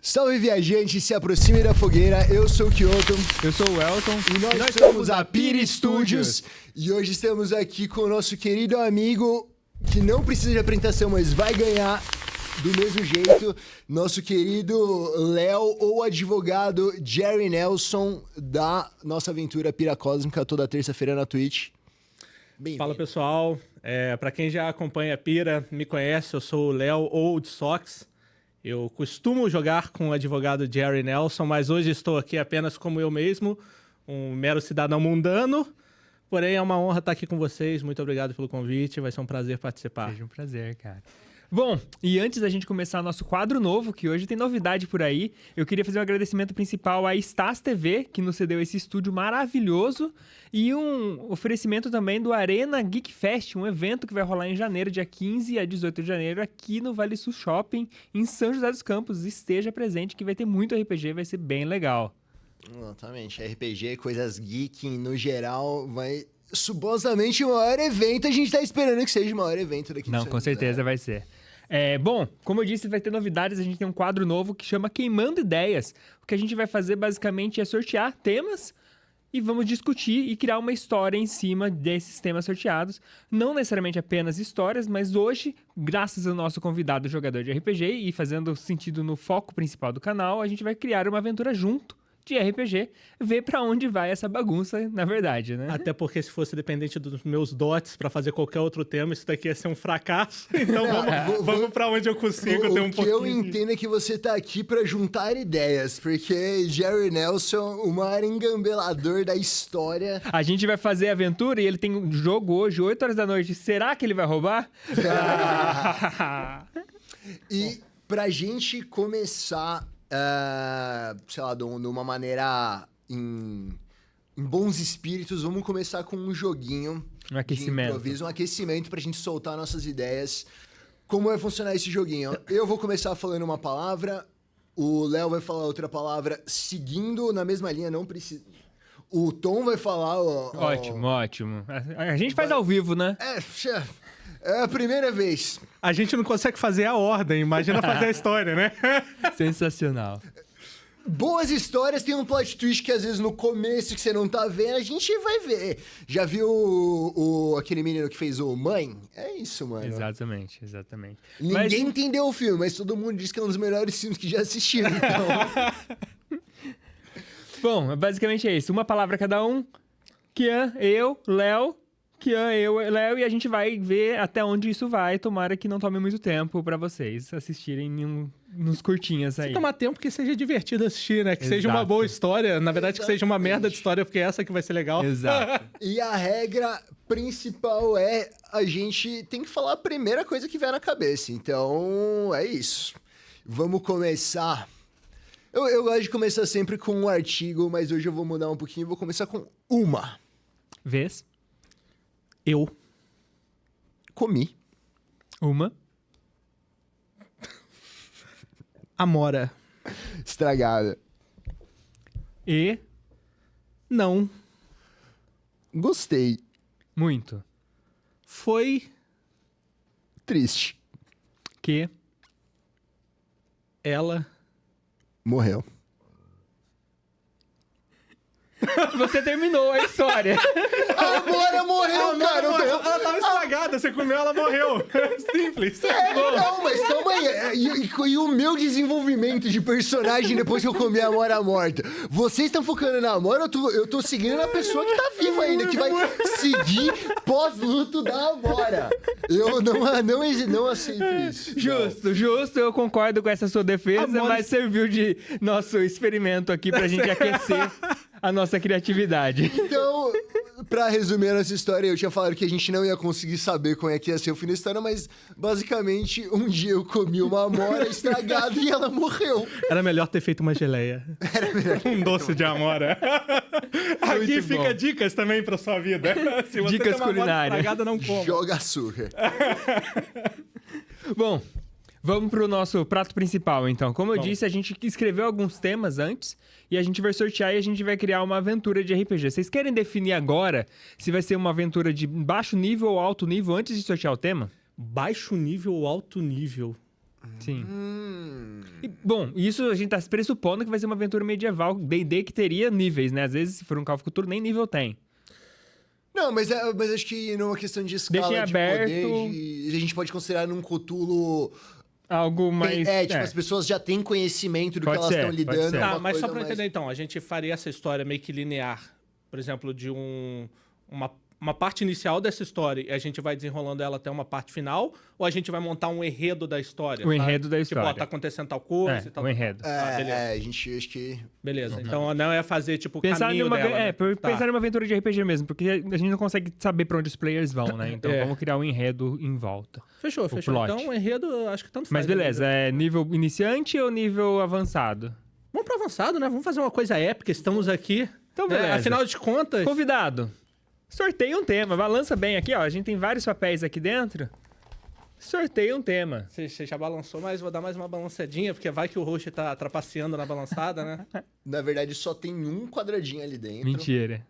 Salve viajante, se aproxime da fogueira, eu sou o Kyoto. Eu sou o Elton. E nós somos a Pira Studios. E hoje estamos aqui com o nosso querido amigo, que não precisa de apresentação, mas vai ganhar do mesmo jeito. Nosso querido Léo, ou advogado Jerry Nelson, da nossa aventura Pira Cósmica, toda terça-feira na Twitch. Fala pessoal, para quem já acompanha a Pira, me conhece, eu sou o Léo Old Sox. Eu costumo jogar com o advogado Jerry Nelson, mas hoje estou aqui apenas como eu mesmo, um mero cidadão mundano. Porém, é uma honra estar aqui com vocês. Muito obrigado pelo convite, vai ser um prazer participar. Seja um prazer, cara. Bom, e antes da gente começar nosso quadro novo, que hoje tem novidade por aí, eu queria fazer um agradecimento principal à Stas TV, que nos cedeu esse estúdio maravilhoso, e um oferecimento também do Arena Geek Fest, um evento que vai rolar em janeiro, dia 15 a 18 de janeiro, aqui no Vale Sul Shopping, em São José dos Campos. Esteja presente, que vai ter muito RPG, vai ser bem legal. Exatamente, RPG, coisas geek no geral, vai... Supostamente o maior evento, a gente tá esperando que seja o maior evento daqui. Não, com certeza vai ser. Bom, como eu disse, vai ter novidades, a gente tem um quadro novo que chama Queimando Ideias. O que a gente vai fazer basicamente é sortear temas e vamos discutir e criar uma história em cima desses temas sorteados. Não necessariamente apenas histórias, mas hoje, graças ao nosso convidado jogador de RPG e fazendo sentido no foco principal do canal, a gente vai criar uma aventura junto de RPG, ver pra onde vai essa bagunça, na verdade, né? Até porque se fosse dependente dos meus dotes pra fazer qualquer outro tema, isso daqui ia ser um fracasso. Então vamos pra onde eu consigo ter um pouquinho. O que eu entendo é que você tá aqui pra juntar ideias, porque Jerry Nelson, o maior engambelador da história. A gente vai fazer a aventura e ele tem um jogo hoje, 8 horas da noite. Será que ele vai roubar? E pra gente começar... sei lá, de uma maneira em bons espíritos, vamos começar com um joguinho um aquecimento. De improviso, um aquecimento pra gente soltar nossas ideias. Como vai funcionar esse joguinho? Eu vou começar falando uma palavra, o Léo vai falar outra palavra, seguindo na mesma linha, não precisa... O Tom vai falar... Ótimo, ótimo. A gente faz ao vivo, né? É a primeira vez. A gente não consegue fazer a ordem, imagina fazer a história, né? Sensacional. Boas histórias tem um plot twist que às vezes no começo que você não tá vendo, a gente vai ver. Já viu aquele menino que fez o Mãe? É isso, mano. Exatamente, exatamente. Ninguém entendeu o filme, mas todo mundo diz que é um dos melhores filmes que já assistiram, então... Bom, basicamente é isso. Uma palavra cada um. Kian, eu, Léo. Kian, eu, Léo, e a gente vai ver até onde isso vai. Tomara que não tome muito tempo pra vocês assistirem nos curtinhas aí. Se tomar tempo, que seja divertido assistir, né? Que Exato. seja uma boa história. Na verdade, que seja uma merda de história, porque essa que vai ser legal. Exato. E a regra principal é a gente tem que falar a primeira coisa que vier na cabeça. Então, é isso. Vamos começar... Eu gosto de começar sempre com um artigo, mas hoje eu vou mudar um pouquinho. Vou começar com uma. Vez. Eu Comi. Uma. Amora. Estragada. E. Não. Gostei. Muito. Foi Triste. Que. ela. Morreu. Você terminou a história. A Amora morreu, cara. Ela tava estragada, você comeu, ela morreu. Simples. Não, mas calma aí. E o meu desenvolvimento de personagem depois que eu comi a Amora morta? Vocês estão focando na Amora, eu tô seguindo na pessoa que tá viva ainda, que vai seguir pós-luto da Amora. Eu não aceito isso. Justo, eu concordo com essa sua defesa, mas serviu de nosso experimento aqui pra gente aquecer a nossa criatividade. Então, pra resumir a nossa história, eu tinha falado que a gente não ia conseguir saber como é que ia ser o fim da história, mas basicamente um dia eu comi uma amora estragada e ela morreu. Era melhor ter feito uma geleia. Era melhor. Um doce de amora. Aqui Muito fica bom. dicas também pra sua vida. Se você Dicas tem uma amora culinárias. estragada, não coma. Joga açúcar. Bom, vamos pro nosso prato principal, então. Como eu disse, a gente escreveu alguns temas antes e a gente vai sortear e a gente vai criar uma aventura de RPG. Vocês querem definir agora se vai ser uma aventura de baixo nível ou alto nível antes de sortear o tema? Baixo nível ou alto nível? Sim. E, bom, isso a gente tá pressupondo que vai ser uma aventura medieval, D&D, que teria níveis, né? Às vezes, se for um Call of Cthulhu, nem nível tem. Não, mas acho que numa questão de escala Deixa em de aberto. poder, a gente pode considerar num Cthulhu... Algo mais... as pessoas já têm conhecimento do que Pode elas ser, estão pode lidando. ser. Tá, uma mas só coisa pra eu mais- entender então, a gente faria essa história meio que linear, por exemplo, de uma parte inicial dessa história e a gente vai desenrolando ela até uma parte final, ou a gente vai montar um enredo da história? O tá? enredo da Tipo, ó, história. tá acontecendo tal coisa e tal. O enredo. Beleza. a gente acho que... Beleza. Então não é fazer, tipo, o Pensar caminho numa, dela, né? pensar numa aventura de RPG mesmo, porque a gente não consegue saber pra onde os players vão, né? Então vamos criar um enredo em volta. Fechou. plot. Então o enredo, acho que tanto faz. Mas beleza, é nível iniciante ou nível avançado? Vamos pro avançado, né? Vamos fazer uma coisa épica, estamos aqui. Então, né? beleza. Afinal de contas... Convidado, sorteia um tema, balança bem aqui, ó. A gente tem vários papéis aqui dentro. Sorteia um tema. Você já balançou, mas vou dar mais uma balançadinha, porque vai que o host tá trapaceando na balançada, né? Na verdade, só tem um quadradinho ali dentro. Mentira.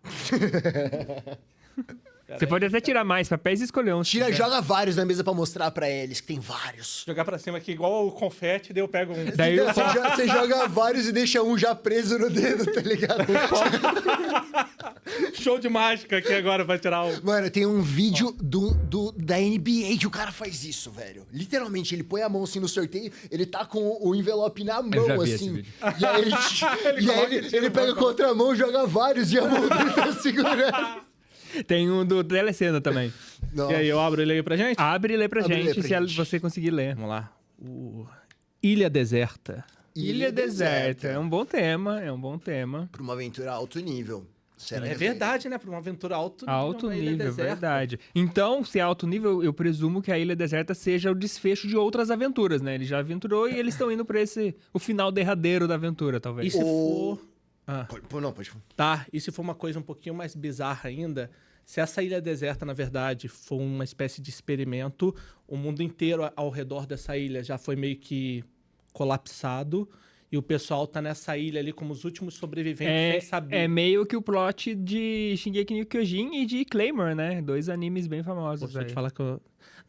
Você pode até tirar mais papéis e escolher um. se quiser. Joga vários na mesa pra mostrar pra eles que tem vários. Jogar pra cima aqui igual o confete, daí eu pego um. Daí Então, você joga vários e deixa um já preso no dedo, tá ligado? Show de mágica aqui agora pra tirar o... Mano, tem um vídeo da NBA que o cara faz isso, velho. Literalmente, ele põe a mão assim no sorteio, ele tá com o envelope na já mão, vi esse assim. vídeo. E aí ele pega com a outra mão, joga vários e a mão dele tá segurando. Tem um do Telecena também. E aí, eu abro ele aí pra gente? Abre e lê pra Abre e lê gente, pra se gente. você conseguir ler. Vamos lá. Ilha Deserta. Ilha Deserta. É um bom tema, é um bom tema. Pra uma aventura alto nível. É verdade, né? Pra uma aventura alto nível. Alto uma ilha nível, deserta. verdade. Então, se é alto nível, eu presumo que a Ilha Deserta seja o desfecho de outras aventuras, né? Ele já aventurou e eles estão indo pra o final derradeiro da aventura, E talvez. se for... Pode. Tá, e se for uma coisa um pouquinho mais bizarra ainda, se essa ilha deserta, na verdade, for uma espécie de experimento, o mundo inteiro ao redor dessa ilha já foi meio que colapsado e o pessoal tá nessa ilha ali como os últimos sobreviventes sem saber. É meio que o plot de Shingeki no Kyojin e de Claymore, né? Dois animes bem famosos. Posso aí. te falar que eu...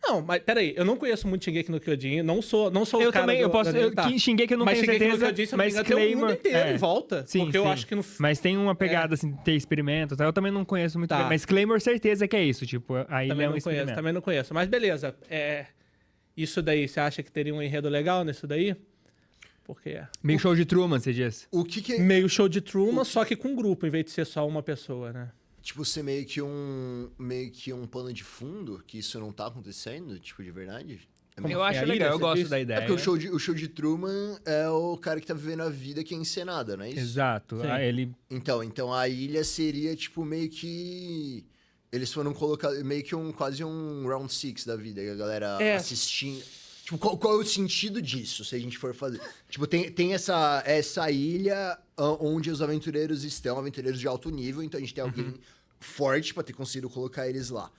Não, mas peraí, eu não conheço muito Shingeki no Kyojin, não sou Eu o cara também, eu posso... tá. Shingeki eu não Mas tenho Shingeki no certeza, Kyojin, se eu não me mas engano, tem o mundo Claymore... inteiro em volta, Sim, porque eu sim. acho que no... Mas tem uma pegada, assim, de ter experimento, tá? Eu também não conheço muito Tá. bem, mas Claymore certeza que é isso, tipo, a ilha Também é um não experimento. conheço, também não conheço. Mas beleza, isso daí, você acha que teria um enredo legal nisso daí? Porque Meio show de Truman, você diz. O que é... meio show de Truman, só que com um grupo, em vez de ser só uma pessoa, né? Tipo, ser meio que um pano de fundo, que isso não tá acontecendo, tipo, de verdade? Eu acho a legal, ilha, eu você gosto disse? da É ideia. porque o show de Truman é o cara que tá vivendo a vida que é encenada, não é isso? Exato. Sim. Ele... Então a ilha seria, tipo, meio que... Eles foram colocar meio que quase um round six da vida, que a galera assistindo... Tipo, qual é o sentido disso, se a gente for fazer? Tipo, tem essa ilha onde os aventureiros estão, aventureiros de alto nível, então a gente tem alguém forte pra ter conseguido colocar eles lá.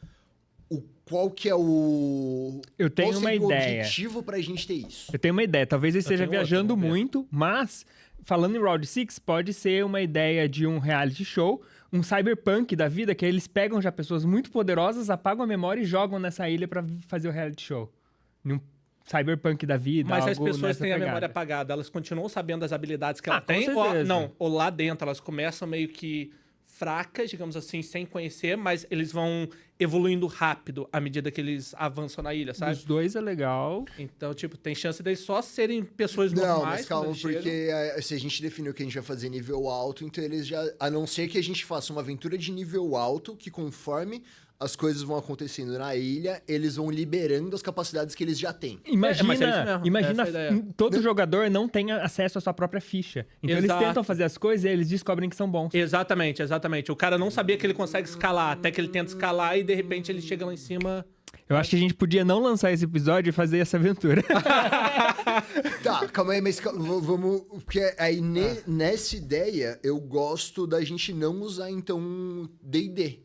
Qual que é o... Eu tenho qual uma seria o ideia. objetivo pra gente ter isso? Eu tenho uma ideia. Talvez ele esteja tenho outra, viajando vamos ver. muito, mas, falando em Round 6, pode ser uma ideia de um reality show, um cyberpunk da vida, que eles pegam já pessoas muito poderosas, apagam a memória e jogam nessa ilha pra fazer o reality show. Num cyberpunk da vida, Mas as algo pessoas nessa têm a pegada. memória apagada, elas continuam sabendo as habilidades que ela com tem? certeza. Ou lá dentro elas começam meio que fracas, digamos assim, sem conhecer, mas eles vão evoluindo rápido à medida que eles avançam na ilha, sabe? Os dois é legal. Então, tipo, tem chance deles só serem pessoas Não, normais. mas calma, quando eles porque chegam. se a gente definiu que a gente vai fazer nível alto, então eles já... A não ser que a gente faça uma aventura de nível alto, que conforme as coisas vão acontecendo na ilha, eles vão liberando as capacidades que eles já têm. mas é isso Imagina, mesmo, imagina essa é a ideia. todo jogador não tem acesso à sua própria ficha. Então Exato. eles tentam fazer as coisas e eles descobrem que são bons. Exatamente. O cara não sabia que ele consegue escalar, até que ele tenta escalar e de repente ele chega lá em cima. Eu acho que a gente podia não lançar esse episódio e fazer essa aventura. Tá, calma aí, mas vamos... Porque aí nessa ideia, eu gosto da gente não usar, então, D&D.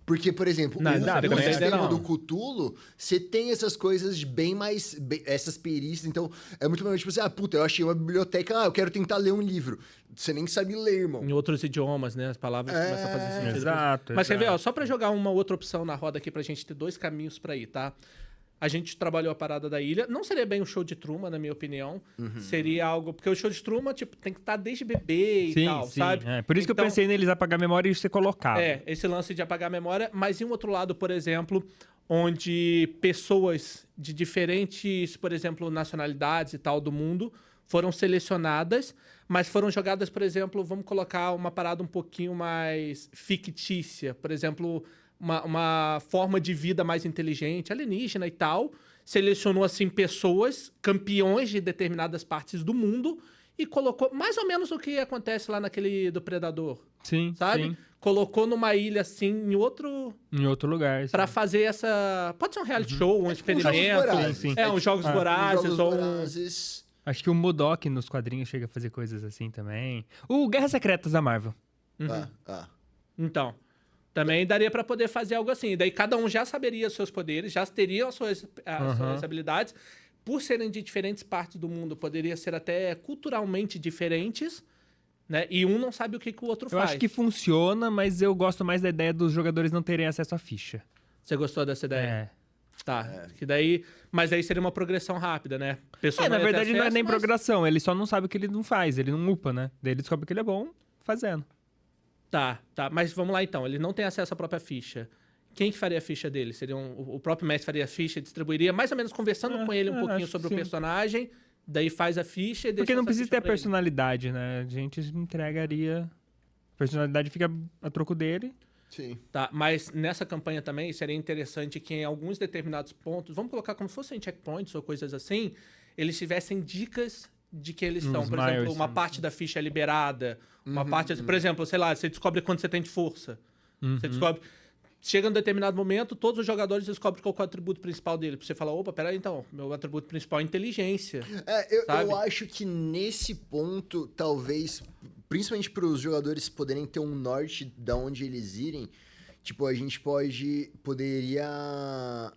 Porque, por exemplo, Não, o também não é sistema ideia, do não. Cthulhu, você tem essas coisas bem mais... essas perícias, então é muito mais tipo assim, puta, eu achei uma biblioteca, eu quero tentar ler um livro. Você nem sabe ler, irmão. Em outros idiomas, né? As palavras começam a fazer sentido. Exato, Mas quer ver, exato. ó, só pra jogar uma outra opção na roda aqui pra gente ter dois caminhos pra ir, tá? A gente trabalhou a parada da ilha. Não seria bem um show de Truman, na minha opinião. Seria algo... Porque o show de Truman, tipo, tem que estar desde bebê e tal, sabe? Por isso que eu pensei neles apagar a memória e você colocava. Esse lance de apagar a memória. Mas em um outro lado, por exemplo, onde pessoas de diferentes, por exemplo, nacionalidades e tal do mundo foram selecionadas, mas foram jogadas, por exemplo, vamos colocar uma parada um pouquinho mais fictícia. Por exemplo, uma forma de vida mais inteligente, alienígena e tal. Selecionou, assim, pessoas, campeões de determinadas partes do mundo e colocou mais ou menos o que acontece lá naquele do Predador. Sim, sabe? sim. Colocou numa ilha, assim, em outro lugar. Pra fazer essa... Pode ser um reality show, um experimento. Uns Jogos Vorazes. Vorazes. Acho que o Modok nos quadrinhos chega a fazer coisas assim também. O Guerras Secretas da Marvel. Então, também daria pra poder fazer algo assim. Daí cada um já saberia os seus poderes, já teria as suas habilidades. Por serem de diferentes partes do mundo, poderia ser até culturalmente diferentes, né? E um não sabe o que o outro faz. Eu acho que funciona, mas eu gosto mais da ideia dos jogadores não terem acesso à ficha. Você gostou dessa ideia? Tá. Que daí... Mas aí seria uma progressão rápida, né? Na verdade não é nem progressão. Ele só não sabe o que ele não faz. Ele não upa, né? Daí ele descobre que ele é bom fazendo. Tá. Mas vamos lá, então. Ele não tem acesso à própria ficha. Quem que faria a ficha dele? Seria o próprio mestre faria a ficha, distribuiria, mais ou menos conversando com ele um pouquinho sobre o personagem, daí faz a ficha e deixa. Porque não precisa ter a personalidade, né? A gente entregaria... A personalidade fica a troco dele. Sim. Tá, mas nessa campanha também seria interessante que em alguns determinados pontos, vamos colocar como se fossem checkpoints ou coisas assim, eles tivessem dicas de que eles estão. Por exemplo, uma parte da ficha é liberada, uma parte... Por exemplo, sei lá, você descobre quanto você tem de força. Você descobre... Chega um determinado momento, todos os jogadores descobrem qual é o atributo principal dele. Pra você falar, opa, peraí, então, meu atributo principal é inteligência. Eu acho que nesse ponto, talvez, principalmente para os jogadores poderem ter um norte de onde eles irem, tipo, a gente poderia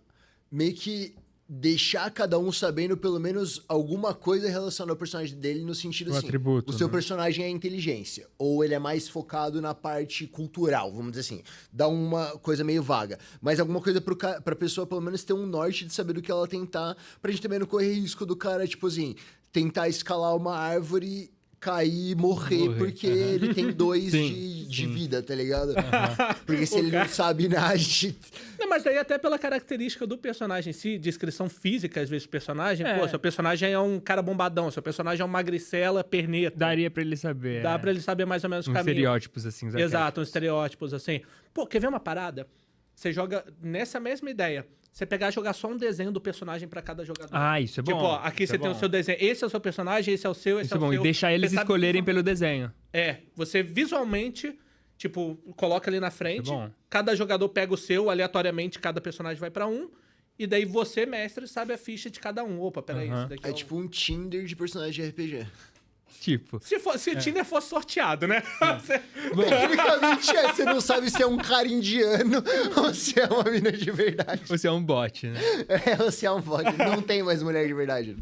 meio que deixar cada um sabendo pelo menos alguma coisa relacionada ao personagem dele, no sentido assim, atributo, o seu personagem é a inteligência, ou ele é mais focado na parte cultural, vamos dizer assim, dá uma coisa meio vaga, mas alguma coisa pra pessoa pelo menos ter um norte de saber do que ela tentar, pra gente também não correr risco do cara, tipo assim, tentar escalar uma árvore, cair e morrer porque ele tem 2 de vida, tá ligado? Porque se ele não sabe nada, a gente... Não, mas daí até pela característica do personagem em si, descrição física, às vezes, do personagem, pô, seu personagem é um cara bombadão, seu personagem é uma magricela, perneta. Daria pra ele saber. Dá pra ele saber mais ou menos o caminho. Estereótipos, assim. Exato, uns estereótipos, assim. Pô, quer ver uma parada? Você joga nessa mesma ideia. Você pegar e jogar só um desenho do personagem pra cada jogador. Isso é bom. Tipo, ó, aqui você tem o seu desenho. Esse é o seu personagem, esse é o seu, esse é o bom. seu. E deixar eles escolherem pelo desenho. Você visualmente, tipo, coloca ali na frente. É bom. Cada jogador pega o seu, aleatoriamente, cada personagem vai pra um. E daí você, mestre, sabe a ficha de cada um. Opa, peraí, isso daqui é tipo um Tinder de personagem de RPG. Tipo. Se o Tinder fosse sorteado, né? Tecnicamente você não sabe se é um cara indiano ou se é uma mina de verdade. Ou se é um bot, né? Ou se é um bot. Não tem mais mulher de verdade.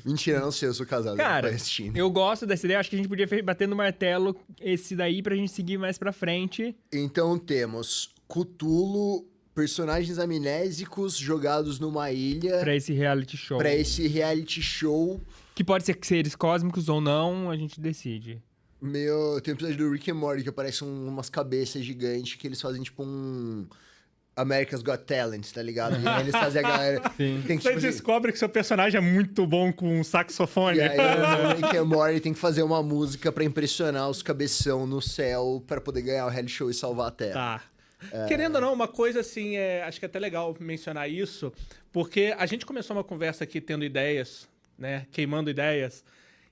Mentira, não sei, eu sou casado. Cara, eu gosto dessa ideia. Acho que a gente podia bater no martelo esse daí pra gente seguir mais pra frente. Então temos Cthulhu, personagens amnésicos jogados numa ilha. Pra esse reality show. Que pode ser seres cósmicos ou não, a gente decide. Tem um episódio do Rick and Morty que aparecem umas cabeças gigantes que eles fazem tipo um America's Got Talent, tá ligado? E aí eles fazem a galera... Sim. Tem que, Você descobre que seu personagem é muito bom com um saxofone. E aí o Rick and Morty tem que fazer uma música pra impressionar os cabeção no céu pra poder ganhar o reality show e salvar a Terra. Tá. Querendo ou não, uma coisa assim, acho que é até legal mencionar isso, porque a gente começou uma conversa aqui tendo ideias, né? Queimando ideias.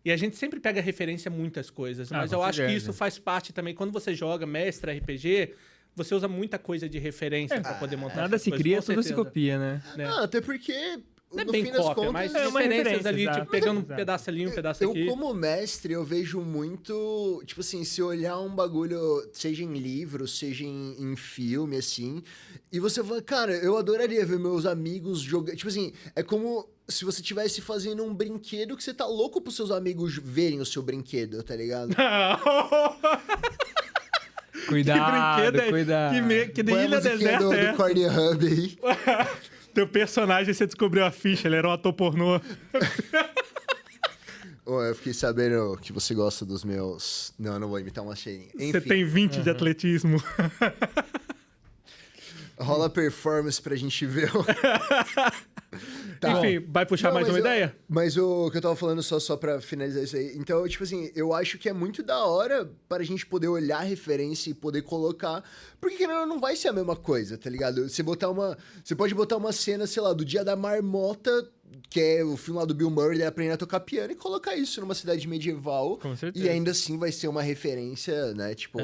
E a gente sempre pega referência a muitas coisas. Mas eu acho que isso faz parte também. Quando você joga mestre RPG, você usa muita coisa de referência pra poder montar. Nada se cria, tudo se copia, né? Até porque... Não é bem cópia, mas referências ali, tipo, pegando um pedaço ali, um pedaço aqui. Eu, como mestre, eu vejo muito... Tipo assim, se olhar um bagulho, seja em livro, seja em filme, assim, e você fala, cara, eu adoraria ver meus amigos jogar... Tipo assim, é como se você estivesse fazendo um brinquedo que você tá louco pros seus amigos verem o seu brinquedo, tá ligado? Cuidado, cuidado. Que ilha deserta do Corny Hub aí. Teu personagem, você descobriu a ficha, ele era um ator pornô. Eu fiquei sabendo que você gosta dos meus... Não, não vou imitar uma cheirinha. Enfim, Você tem 20 de atletismo. rola performance pra gente ver. Tá. Enfim, vai puxar mais uma ideia? Mas o que eu tava falando só pra finalizar isso aí. Então, tipo assim, eu acho que é muito da hora para a gente poder olhar a referência e poder colocar. Porque não vai ser a mesma coisa, tá ligado? Você pode botar uma cena, sei lá, do Dia da Marmota, que é o filme lá do Bill Murray, ele aprendendo a tocar piano, e colocar isso numa cidade medieval. Com certeza. E ainda assim vai ser uma referência, né? Tipo.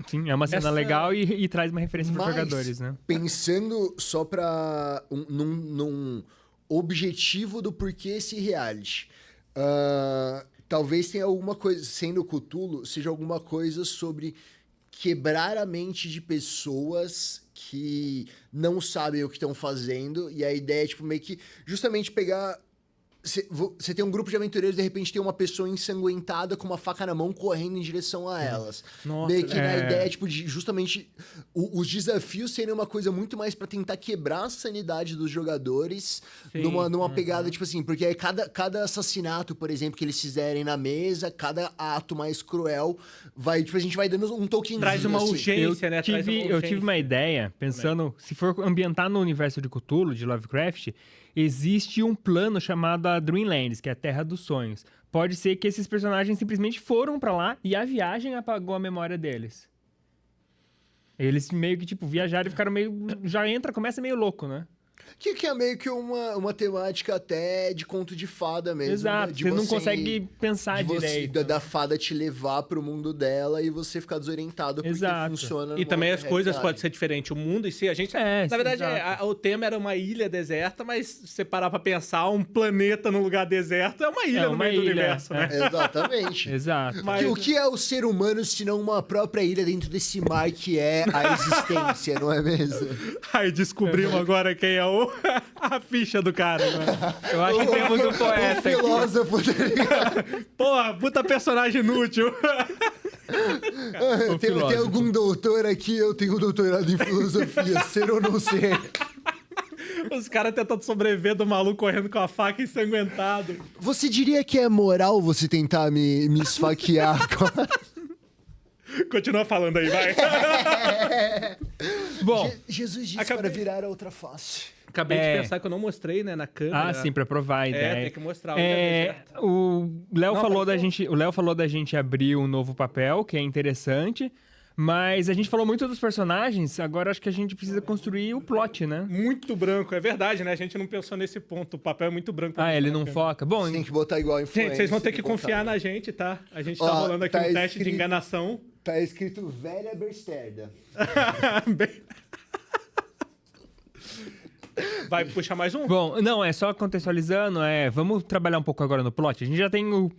Sim, é uma cena legal e traz uma referência para Mas, jogadores, né? Pensando só pra num objetivo do porquê esse reality. Talvez tenha alguma coisa, sendo Cthulhu, seja alguma coisa sobre quebrar a mente de pessoas que não sabem o que estão fazendo, e a ideia é, tipo, meio que justamente pegar... Você tem um grupo de aventureiros, de repente tem uma pessoa ensanguentada com uma faca na mão correndo em direção a elas. Nossa, meio que na ideia, tipo, de justamente os desafios serem uma coisa muito mais pra tentar quebrar a sanidade dos jogadores numa pegada, tipo assim, porque aí cada assassinato, por exemplo, que eles fizerem na mesa, cada ato mais cruel, vai, tipo, a gente vai dando um tokenzinho. Traz uma assim. urgência, né? Eu tive uma ideia, pensando, se for ambientar no universo de Cthulhu, de Lovecraft, existe um plano chamado a Dreamlands, que é a Terra dos Sonhos. Pode ser que esses personagens simplesmente foram pra lá e a viagem apagou a memória deles. Eles meio que, tipo, viajaram e ficaram meio... começa meio louco, né? Que é meio que uma temática até de conto de fada mesmo. Exato, né? De você não consegue pensar de direito. Da fada te levar pro mundo dela e você ficar desorientado porque Exato. funciona. E também as numa coisas realidade. podem ser diferentes. O mundo em si, a gente... na verdade, o tema era uma ilha deserta, mas se você parar pra pensar, um planeta num lugar deserto é uma ilha no meio do universo, né? Exatamente. Exato. O que é o ser humano se não uma própria ilha dentro desse mar que é a existência, não é mesmo? Aí descobrimos agora quem é a ficha do cara. Né? Eu acho que temos um poeta O filósofo, tá ligado? Porra, puta personagem inútil. Tem filósofo. algum doutor aqui? Eu tenho doutorado em filosofia, ser ou não ser? Os caras tentando sobreviver do maluco correndo com a faca ensanguentado. Você diria que é moral você tentar me esfaquear agora? Continua falando aí, vai. Bom, Jesus disse Acabei- para virar a outra face. Acabei de pensar que eu não mostrei, né, na câmera. sim, pra provar a ideia. tem que mostrar. a ilha deserta. O Léo Não, falou pode o Léo falou da gente abrir um novo papel, que é interessante, mas a gente falou muito dos personagens, agora acho que a gente precisa construir o plot, né? Muito branco, é verdade, né? A gente não pensou nesse ponto. O papel é muito branco. pra Ele mostrar não na câmera. foca. Bom, Você tem que botar igual influência. Gente, vocês vão ter que e botar- confiar na gente, tá? A gente tá Ó, rolando aqui tá um teste de escrito- enganação. Tá escrito velha Bersterda. Bem- Vai puxar mais um? Bom, não, é só contextualizando, vamos trabalhar um pouco agora no plot. A gente já tem o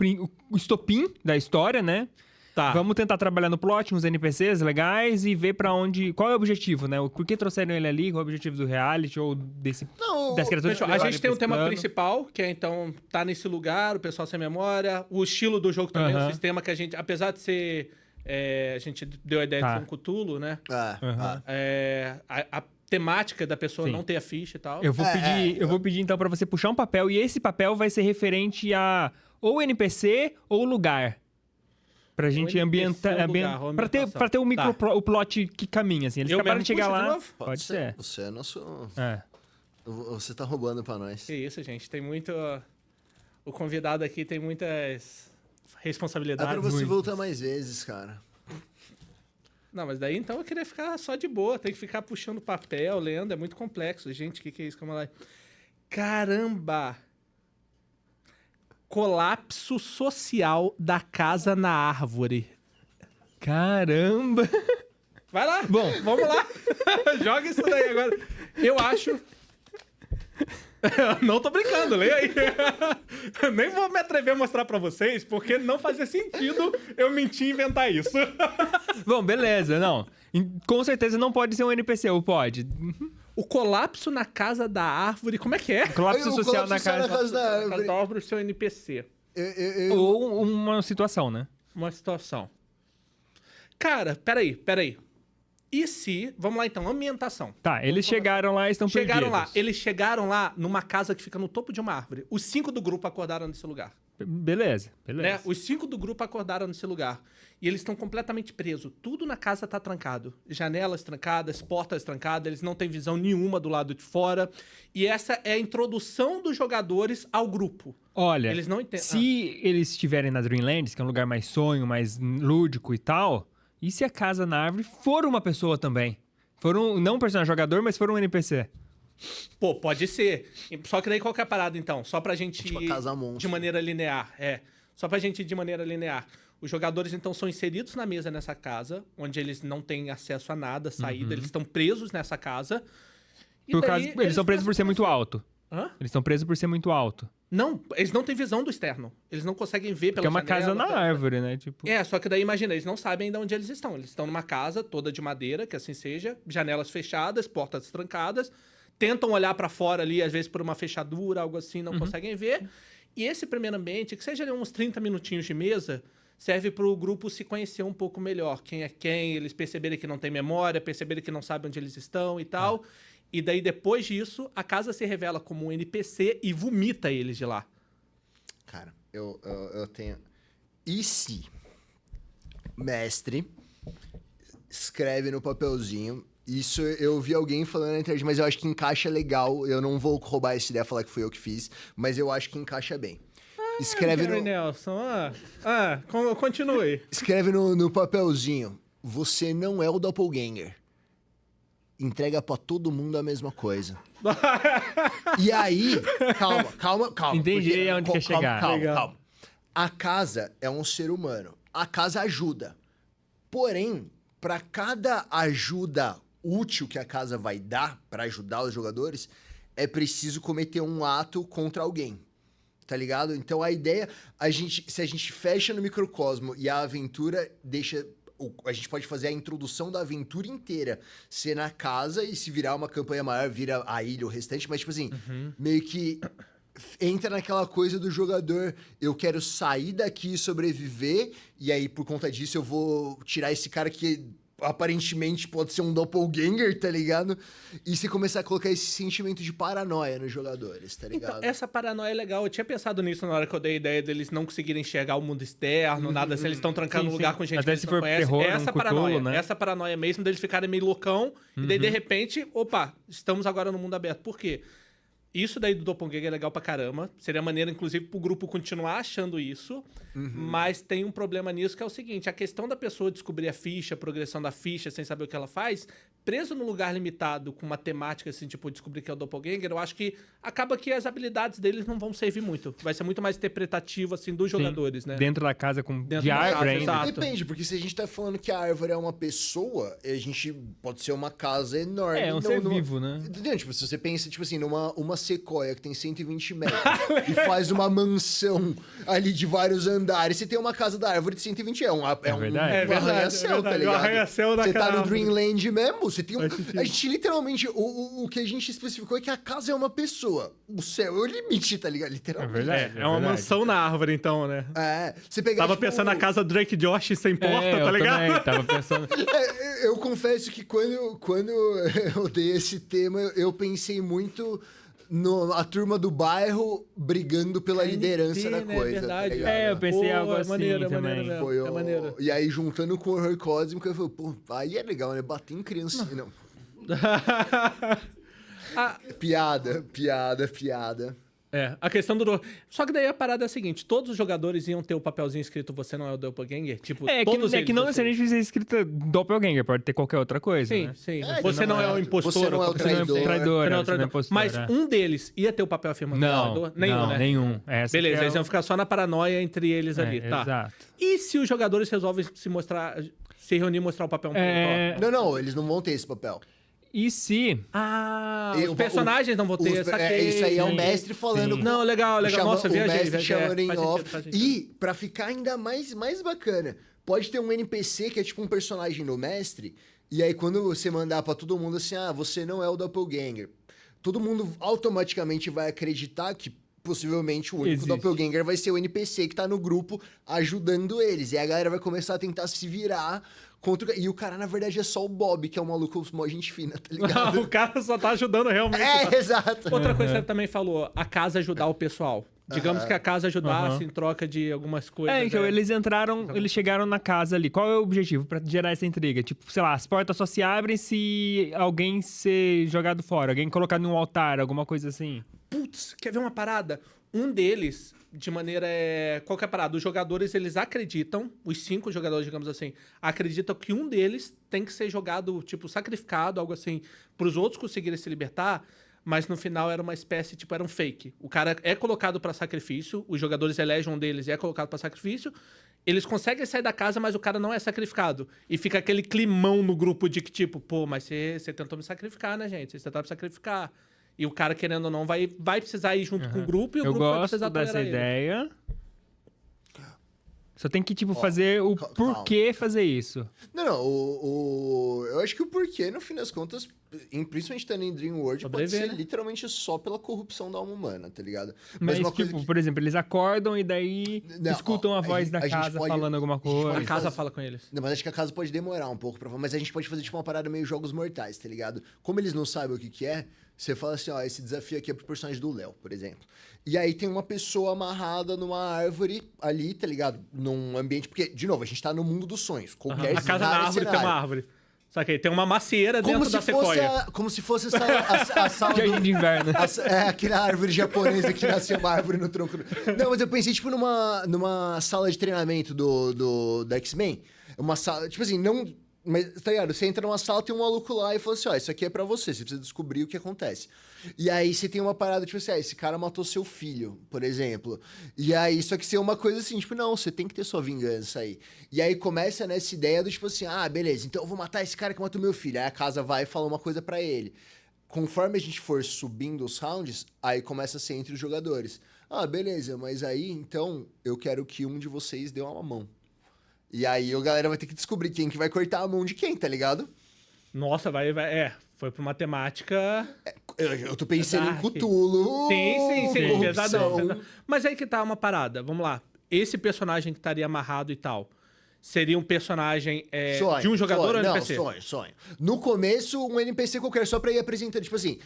estopim da história, né? Tá. Vamos tentar trabalhar no plot, uns NPCs legais e ver pra onde... Qual é o objetivo, né? Por que trouxeram ele ali? Qual é o objetivo do reality ou das criaturas Fechou. que A levarem gente tem pra um esse tema plano? principal, que é então tá nesse lugar, o pessoal sem memória, o estilo do jogo também, Aham. o sistema que a gente, apesar de ser, a gente deu a ideia de ser um Cthulhu, né? Aham. A temática da pessoa Sim. não ter a ficha e tal. Eu vou pedir então pra você puxar um papel e esse papel vai ser referente a ou NPC ou lugar. Pra gente NPC ambientar, ou lugar, ou pra ter ambientação. o micro Tá. o plot que caminha assim. Eles Eu acabaram mesmo de chegar puxo de lá. novo? Pode ser. Você é nosso... É. Você tá roubando pra nós. Que isso, gente. Tem muito... O convidado aqui tem muitas Dá responsabilidades. pra você muito. voltar mais vezes, cara. Não, mas daí então eu queria ficar só de boa. Tem que ficar puxando papel, lendo. É muito complexo. Gente, o que é isso? Calma lá. Caramba! Colapso social da casa na árvore. Caramba. Vai lá. Bom. Vamos lá. Joga isso daí agora. Eu acho... Não tô brincando, leia aí. Nem vou me atrever a mostrar pra vocês, porque não fazia sentido eu mentir e inventar isso. Bom, beleza, não. Com certeza não pode ser um NPC, ou pode? O colapso na casa da árvore, como é que é? Colapso O social colapso na social casa. na casa da Na árvore. casa da árvore, seu NPC. Ou uma situação, né? Uma situação. Cara, peraí. E se... Vamos lá, então. Ambientação. Tá, eles chegaram lá e estão perdidos. Eles chegaram lá numa casa que fica no topo de uma árvore. Os 5 do grupo acordaram nesse lugar. Beleza. Né? Os 5 do grupo acordaram nesse lugar. E eles estão completamente presos. Tudo na casa tá trancado. Janelas trancadas, portas trancadas, eles não têm visão nenhuma do lado de fora. E essa é a introdução dos jogadores ao grupo. Olha, Eles não entendem. se eles estiverem na Dreamlands, que é um lugar mais sonho, mais lúdico e tal, e se a casa na árvore for uma pessoa também? Não um personagem jogador, mas for um NPC. Pô, pode ser. Só que daí qual que é a parada, então? Só pra gente Tipo a ir casa monstro. de maneira linear. Só pra gente ir de maneira linear. Os jogadores, então, são inseridos na mesa nessa casa, onde eles não têm acesso a nada, saída. Eles estão presos nessa casa. E daí, Eles são presos por ser muito alto. Hã? Eles estão presos por ser muito alto. Não, eles não têm visão do externo. Eles não conseguem ver pela Porque é uma janela, casa na pela- árvore, né? Tipo, Só que daí, imagina, eles não sabem ainda onde eles estão. Eles estão numa casa toda de madeira, que assim seja, janelas fechadas, portas trancadas, tentam olhar pra fora ali, às vezes por uma fechadura, algo assim, não conseguem ver. E esse primeiro ambiente, que seja ali uns 30 minutinhos de mesa, serve pro grupo se conhecer um pouco melhor. Quem é quem, eles perceberem que não tem memória, perceberem que não sabem onde eles estão e tal. E daí, depois disso, a casa se revela como um NPC e vomita eles de lá. Cara, eu tenho... E se mestre escreve no papelzinho... Isso eu vi alguém falando na internet, mas eu acho que encaixa legal. Eu não vou roubar essa ideia e falar que fui eu que fiz, mas eu acho que encaixa bem. Escreve Gary no... Nelson, continue. Escreve no papelzinho. Você não é o doppelganger. Entrega pra todo mundo a mesma coisa. E aí... Calma. Entendi porque- aonde quer chegar. Legal. Calma. A casa é um ser humano. A casa ajuda. Porém, pra cada ajuda útil que a casa vai dar pra ajudar os jogadores, é preciso cometer um ato contra alguém. Tá ligado? Então a ideia, se a gente fecha no microcosmo e a aventura deixa... A gente pode fazer a introdução da aventura inteira ser na casa e se virar uma campanha maior, vira a ilha, o restante, mas tipo assim, meio que entra naquela coisa do jogador, eu quero sair daqui e sobreviver, e aí por conta disso eu vou tirar esse cara que aparentemente pode ser um doppelganger, tá ligado? E você começar a colocar esse sentimento de paranoia nos jogadores, tá ligado? Então, essa paranoia é legal. Eu tinha pensado nisso na hora que eu dei a ideia deles não conseguirem enxergar o mundo externo, nada, se eles estão trancando um lugar com gente Até que se eles for não conhecem. terror, Essa um paranoia, Cthulhu, né? essa paranoia mesmo deles ficarem meio loucão, e daí de repente, opa, estamos agora no mundo aberto. Por quê? Isso daí do Doppelganger é legal pra caramba. Seria maneiro, inclusive, pro grupo continuar achando isso. Mas tem um problema nisso, que é o seguinte. A questão da pessoa descobrir a ficha, a progressão da ficha, sem saber o que ela faz, preso num lugar limitado, com uma temática, assim, tipo, descobrir que é o Doppelganger, eu acho que acaba que as habilidades deles não vão servir muito. Vai ser muito mais interpretativo, assim, dos jogadores, né? Dentro da casa Dentro de da árvore casa, ainda. exato. Depende, porque se a gente tá falando que a árvore é uma pessoa, a gente pode ser uma casa enorme. É, um ser vivo, né? Entendeu? Tipo, se você pensa, tipo assim, uma sequoia que tem 120 metros e faz uma mansão ali de vários andares, você tem uma casa da árvore de 120, verdade. um É arranha-céu, tá verdade, ligado? um arranha-céu Você tá daquela no árvore. Dreamland mesmo, você tem um... Faz sentido. A gente literalmente, o que a gente especificou é que a casa é uma pessoa. O céu é o limite, tá ligado? É Literalmente. verdade. É uma mansão na árvore, então, né? Você pegar, Tava tipo, pensando na casa Drake Josh sem porta, É, tá eu ligado? também tava pensando. Eu confesso que quando eu dei esse tema, eu pensei muito a turma do bairro brigando pela liderança da né? coisa. Verdade. Tá ligado? É, eu pensei algo assim maneiro, também. maneiro mesmo. Foi É maneiro. E aí, juntando com o horror cósmico, eu falei, pô, aí é legal, né? Bater em criança. Não. Piada. A questão do... Só que daí a parada é a seguinte, todos os jogadores iam ter o papelzinho escrito você não é o Doppelganger? Tipo, todos eles, que não assim. necessariamente precisa ser escrita Doppelganger, pode ter qualquer outra coisa, Sim, né? sim. É, Você não é o impostor. você não é o você não é traidor. Traidor, Você não é o você não é traidor. impostor, Mas é. um deles ia ter o papel afirmativo do Não, traidor? Nenhum, não, né? nenhum. Essa Beleza, que é eles iam ficar só na paranoia entre eles ali, É, tá? exato. E se os jogadores resolvem se reunir e mostrar o papel um pro outro? Não, eles não vão ter esse papel. E se... Os personagens não vão ter, saquei. Isso aí é o Sim, mestre falando. sim. Não, legal. Nossa, o viajei. mestre chamando em Faz sentido, off. faz sentido. E, pra ficar ainda mais bacana, pode ter um NPC que é tipo um personagem do mestre, e aí quando você mandar pra todo mundo assim, você não é o Doppelganger, todo mundo automaticamente vai acreditar que possivelmente o único Existe. doppelganger vai ser o NPC que tá no grupo ajudando eles. E a galera vai começar a tentar se virar contra... E o cara, na verdade, é só o Bob, que é um maluco mó gente fina, tá ligado? O cara só tá ajudando realmente. Exato. Outra coisa que você também falou, a casa ajudar o pessoal. Digamos que a casa ajudasse em troca de algumas coisas. Então, eles chegaram na casa ali. Qual é o objetivo pra gerar essa intriga? Tipo, sei lá, as portas só se abrem se alguém ser jogado fora, alguém colocado num altar, alguma coisa assim. Putz, quer ver uma parada? Um deles, de maneira... Qual que é a parada? Os jogadores, eles acreditam, os 5 jogadores, digamos assim, acreditam que um deles tem que ser jogado, tipo, sacrificado, algo assim, pros outros conseguirem se libertar, mas no final era uma espécie, tipo, era um fake. O cara é colocado pra sacrifício, os jogadores elegem um deles e é colocado pra sacrifício, eles conseguem sair da casa, mas o cara não é sacrificado. E fica aquele climão no grupo de que, tipo, pô, mas você tentou me sacrificar, né, gente? Vocês tentaram me sacrificar. E o cara, querendo ou não, vai precisar ir junto com o grupo e o Eu grupo vai precisar gosto dessa tolerar ele. ideia. Só tem que, tipo, fazer o porquê fazer isso. Não, eu acho que o porquê, no fim das contas, principalmente estando em Dream World, pode ser literalmente só pela corrupção da alma humana, tá ligado? Mas uma tipo, coisa que... por exemplo, eles acordam e daí escutam a voz da casa falando alguma coisa. A casa fala com eles. Não, mas acho que a casa pode demorar um pouco, mas a gente pode fazer tipo uma parada meio jogos mortais, tá ligado? Como eles não sabem o que é, você fala assim, ó, esse desafio aqui é pro personagem do Léo, por exemplo. E aí tem uma pessoa amarrada numa árvore ali, tá ligado? Num ambiente... Porque, de novo, a gente tá no mundo dos sonhos. Qualquer A casa na árvore cenário. tem uma árvore. Saquei, tem uma macieira dentro da sequoia. Como se fosse a sala Jardim de inverno. aquela árvore japonesa que nasceu uma árvore no tronco. Não, mas eu pensei, tipo, numa sala de treinamento da X-Men. Uma sala, tipo assim, não... Mas, tá ligado? Você entra numa sala, tem um maluco lá e fala assim, ó, isso aqui é pra você precisa descobrir o que acontece. E aí você tem uma parada, tipo assim, esse cara matou seu filho, por exemplo. E aí, só que ser uma coisa assim, tipo, não, você tem que ter sua vingança aí. E aí começa nessa ideia do tipo assim, ah, beleza, então eu vou matar esse cara que matou meu filho. Aí a casa vai e fala uma coisa pra ele. Conforme a gente for subindo os rounds, aí começa a ser entre os jogadores. Ah, beleza, mas aí, então, eu quero que um de vocês dê uma mão. E aí a galera vai ter que descobrir quem que vai cortar a mão de quem, tá ligado? Nossa, foi pra uma temática... Eu tô pensando em Cthulhu. Sim, corrupção. pesadão. Mas aí que tá uma parada, vamos lá. Esse personagem que estaria amarrado e tal, seria um personagem de um jogador ou NPC? Não, sonho. No começo, um NPC qualquer, só pra ir apresentando, tipo assim...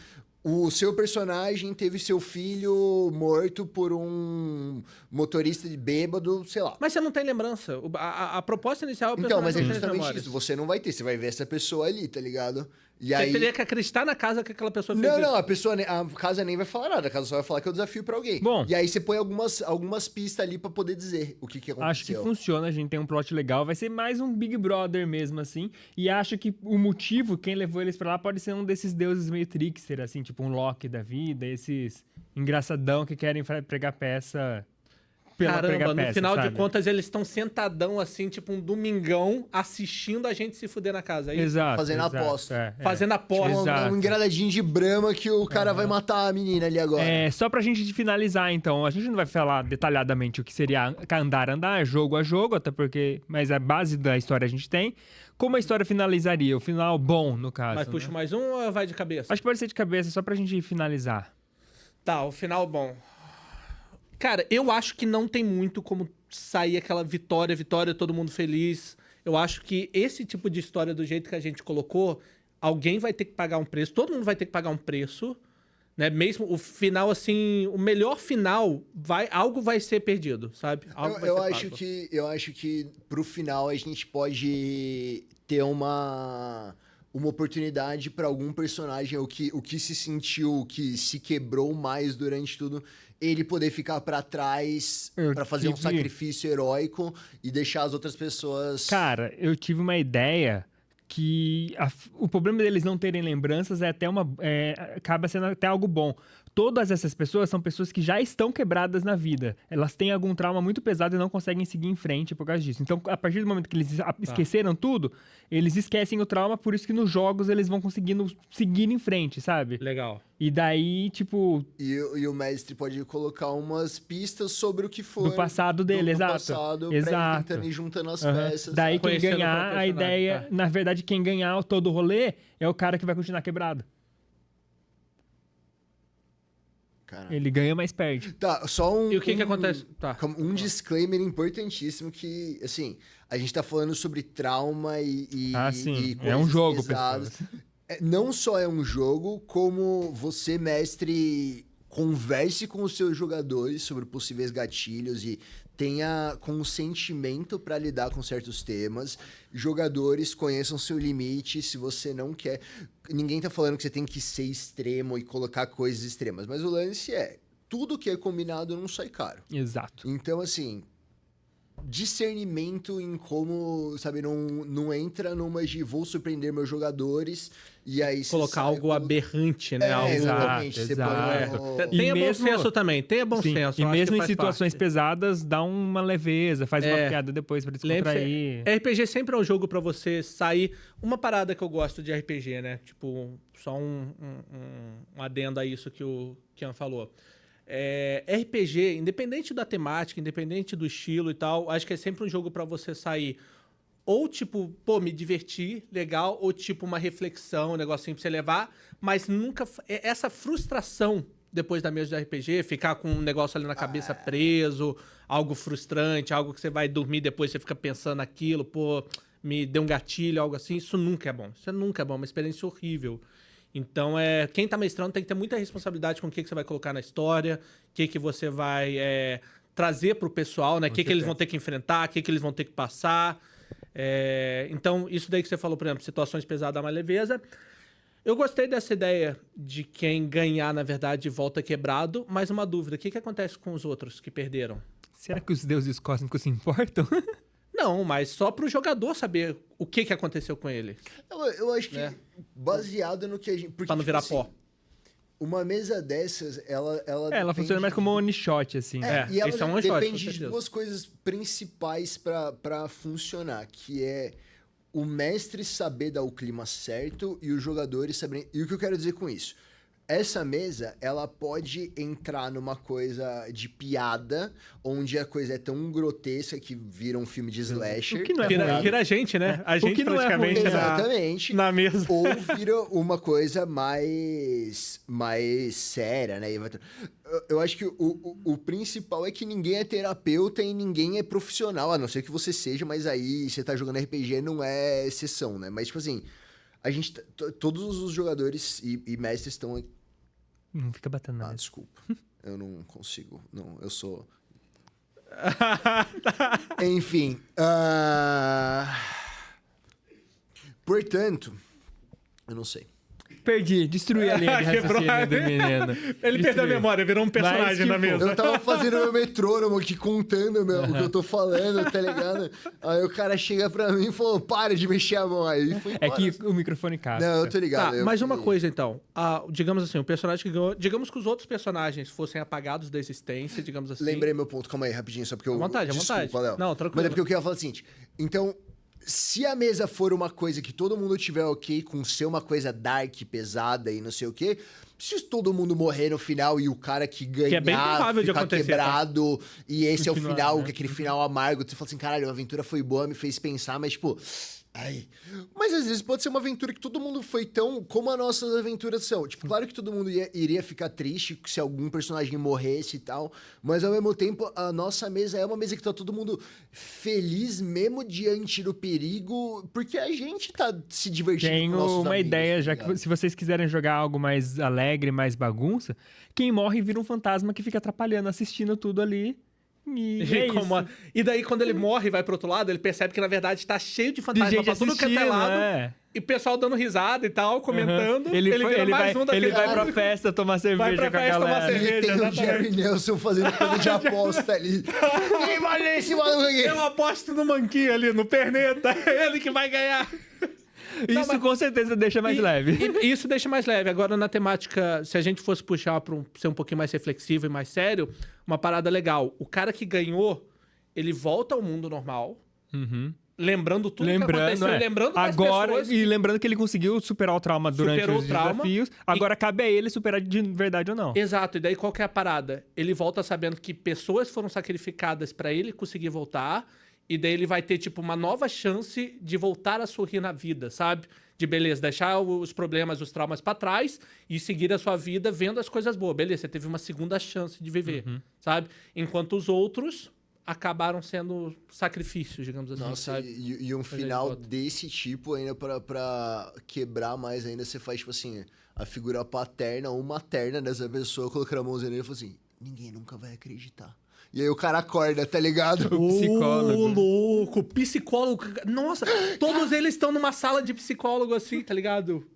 O seu personagem teve seu filho morto por um motorista de bêbado, sei lá. Mas você não tem lembrança. A proposta inicial é o Então, personagem mas é não tem justamente memórias. isso. Você não vai ter. Você vai ver essa pessoa ali, tá ligado? E Você aí... teria que acreditar na casa que aquela pessoa fez Não, isso. a casa nem vai falar nada. A casa só vai falar que é o desafio pra alguém. Bom. E aí você põe algumas pistas ali pra poder dizer o que aconteceu. Acho que funciona, a gente tem um plot legal. Vai ser mais um Big Brother mesmo, assim. E acho que o motivo, quem levou eles pra lá, pode ser um desses deuses meio trickster, assim, tipo um Loki da vida, esses engraçadão que querem pregar peça pela pregar Caramba, no peça, final sabe? de contas, eles estão sentadão, assim, tipo um domingão, assistindo a gente se fuder na casa. É isso? Exato. Fazendo exato, aposta. Fazendo aposta. Exato. Um engradadinho de brama que o cara vai matar a menina ali agora. Só pra gente finalizar, então, a gente não vai falar detalhadamente o que seria andar, jogo a jogo, até porque... Mas a base da história a gente tem. Como a história finalizaria? O final bom, no caso, Mas puxa né? mais um ou vai de cabeça? Acho que pode ser de cabeça, só pra gente finalizar. Tá, o final bom. Cara, eu acho que não tem muito como sair aquela vitória, todo mundo feliz. Eu acho que esse tipo de história, do jeito que a gente colocou, alguém vai ter que pagar um preço, todo mundo vai ter que pagar um preço, né? Mesmo o final, assim, o melhor final, algo vai ser perdido, sabe? Algo vai ser pago. Eu acho que pro final a gente pode ter uma oportunidade pra algum personagem, o que se sentiu, o que se quebrou mais durante tudo, ele poder ficar pra trás pra fazer um sacrifício heróico e deixar as outras pessoas... Cara, eu tive uma ideia que o problema deles não terem lembranças acaba sendo até algo bom. Todas essas pessoas são pessoas que já estão quebradas na vida. Elas têm algum trauma muito pesado e não conseguem seguir em frente por causa disso. Então, a partir do momento que eles esqueceram tudo, eles esquecem o trauma, por isso que nos jogos eles vão conseguindo seguir em frente, sabe? Legal. E daí, tipo... E o mestre pode colocar umas pistas sobre o que foi... Do passado dele, exato. Passado, exato. pra ele tentando ir juntando as peças. Daí quem Conhecendo ganhar, o a ideia... tá. Na verdade, quem ganhar todo o rolê é o cara que vai continuar quebrado. Caralho. Ele ganha, mas perde. Tá, só um... E o que acontece? Tá. Um disclaimer importantíssimo que, assim, a gente tá falando sobre trauma e sim. coisas É um jogo, pesadas. pessoal. Não só é um jogo, como você, mestre, converse com os seus jogadores sobre possíveis gatilhos e tenha consentimento para lidar com certos temas. Jogadores conheçam seu limite se você não quer... Ninguém tá falando que você tem que ser extremo e colocar coisas extremas, mas o lance é, tudo que é combinado não sai caro. Exato. Então, assim, discernimento em como, sabe, não entra numa de vou surpreender meus jogadores e aí você Colocar sai algo aberrante, né? Algo... exatamente. Você exato. põe E Tenha mesmo- bom senso também, tenha bom Sim, senso. e eu acho mesmo que em faz situações parte. pesadas, dá uma leveza, faz uma É. piada depois pra Lembre-se, descontrair. RPG sempre é um jogo pra você sair. Uma parada que eu gosto de RPG, né? Tipo, só um adendo a isso que o Kian falou. RPG, independente da temática, independente do estilo e tal, acho que é sempre um jogo pra você sair. Ou tipo, pô, me divertir, legal, ou tipo uma reflexão, um negocinho pra você levar, mas nunca. Essa frustração depois da mesa de RPG, ficar com um negócio ali na cabeça preso, algo frustrante, algo que você vai dormir depois, você fica pensando naquilo, pô, me deu um gatilho, algo assim, isso nunca é bom. Isso nunca é bom, é uma experiência horrível. Então, quem tá mestrando tem que ter muita responsabilidade com o que você vai colocar na história, o que você vai trazer pro pessoal, né? O que eles vão ter que enfrentar, o que eles vão ter que passar. Então, isso daí que você falou, por exemplo, situações pesadas dá uma leveza. Eu gostei dessa ideia de quem ganhar, na verdade, volta quebrado, mas uma dúvida, o que acontece com os outros que perderam? Será que os deuses cósmicos se importam? Não, mas só pro jogador saber o que aconteceu com ele. Eu acho que baseado no que a gente... Porque, Pra não virar assim, pó. uma mesa dessas, ela Ela funciona mais como um one shot, assim. E ela esse é um one shot, com depende de certeza. duas coisas principais pra funcionar, que é o mestre saber dar o clima certo e os jogadores saberem... E o que eu quero dizer com isso? Essa mesa, ela pode entrar numa coisa de piada, onde a coisa é tão grotesca que vira um filme de slasher. O que não é Vira, ruim. vira a gente, né? A gente que não é praticamente ruim, Exatamente. na mesa. Ou vira uma coisa mais séria, né? Eu acho que o principal é que ninguém é terapeuta e ninguém é profissional, a não ser que você seja, mas aí você tá jogando RPG não é exceção, né? Mas, tipo assim, a gente... Todos os jogadores e mestres estão... Não fica batendo na mesa. Desculpa. Eu não consigo. Não, eu sou... Enfim. Portanto, eu não sei. Perdi, destruí a linha de Quebrou. raciocínio do menino. Ele perdeu a memória, virou um personagem Mas, na tipo, mesa. Eu tava fazendo meu metrônomo aqui, contando o que eu tô falando, tá ligado? Aí o cara chega pra mim e falou, para de mexer a mão. Aí foi É embora. que o microfone casca. Não, eu tô ligado. Tá, mas uma coisa então. Digamos assim, o personagem que ganhou. Digamos que os outros personagens fossem apagados da existência, digamos assim. Lembrei meu ponto, calma aí, rapidinho, só porque eu... À vontade, à Desculpa, vontade. Léo. Não, tranquilo. Mas é porque eu queria falar o seguinte, então... Se a mesa for uma coisa que todo mundo tiver ok com ser uma coisa dark, pesada e não sei o quê, se todo mundo morrer no final e o cara que ganhar é bem provável de ficar acontecer, quebrado e esse é o Continuar, final, né? que aquele final amargo, você fala assim, caralho, a aventura foi boa, me fez pensar, mas tipo... Ai. Mas às vezes pode ser uma aventura que todo mundo foi tão... Como as nossas aventuras são. Tipo, claro que todo mundo iria ficar triste se algum personagem morresse e tal. Mas ao mesmo tempo, a nossa mesa é uma mesa que tá todo mundo feliz mesmo diante do perigo. Porque a gente tá se divertindo com Tenho nossos uma amigos, ideia, tá já ligado? que se vocês quiserem jogar algo mais alegre, mais bagunça, quem morre vira um fantasma que fica atrapalhando, assistindo tudo ali. E é isso. E daí, quando ele morre e vai pro outro lado, ele percebe que, na verdade, tá cheio de De fantasma gente pra tudo que é assistindo, lado. é. E o pessoal dando risada e tal, comentando. Uhum. Ele vira mais um daquele ele vai lado. pra festa tomar cerveja pra com a festa tomar galera. cerveja. E tem o exatamente. Jerry Nelson fazendo coisa de aposta ali. Quem vai nesse maluco aqui? Eu aposto no manquinho ali, no perneta. É ele que vai ganhar. Isso com certeza deixa mais leve. E isso deixa mais leve. Agora, na temática, se a gente fosse puxar pra ser um pouquinho mais reflexivo e mais sério, uma parada legal. O cara que ganhou, ele volta ao mundo normal, lembrando tudo que aconteceu, e lembrando das agora pessoas. e lembrando que ele conseguiu superar o trauma durante Superou os o trauma. desafios. Agora cabe a ele superar de verdade ou não. Exato, e daí qual que é a parada? Ele volta sabendo que pessoas foram sacrificadas pra ele conseguir voltar e daí ele vai ter, tipo, uma nova chance de voltar a sorrir na vida, sabe? De, beleza, deixar os problemas, os traumas pra trás e seguir a sua vida vendo as coisas boas. Beleza, você teve uma segunda chance de viver, sabe? Enquanto os outros acabaram sendo sacrifícios, digamos assim, Nossa, sabe? e um final desse tipo ainda pra quebrar mais ainda, você faz, tipo assim, a figura paterna ou materna dessa pessoa colocando a mãozinha nele e fala assim, ninguém nunca vai acreditar. E aí o cara acorda, tá ligado? Psicólogo. Ô, louco, psicólogo. Nossa, todos eles estão numa sala de psicólogo assim, tá ligado?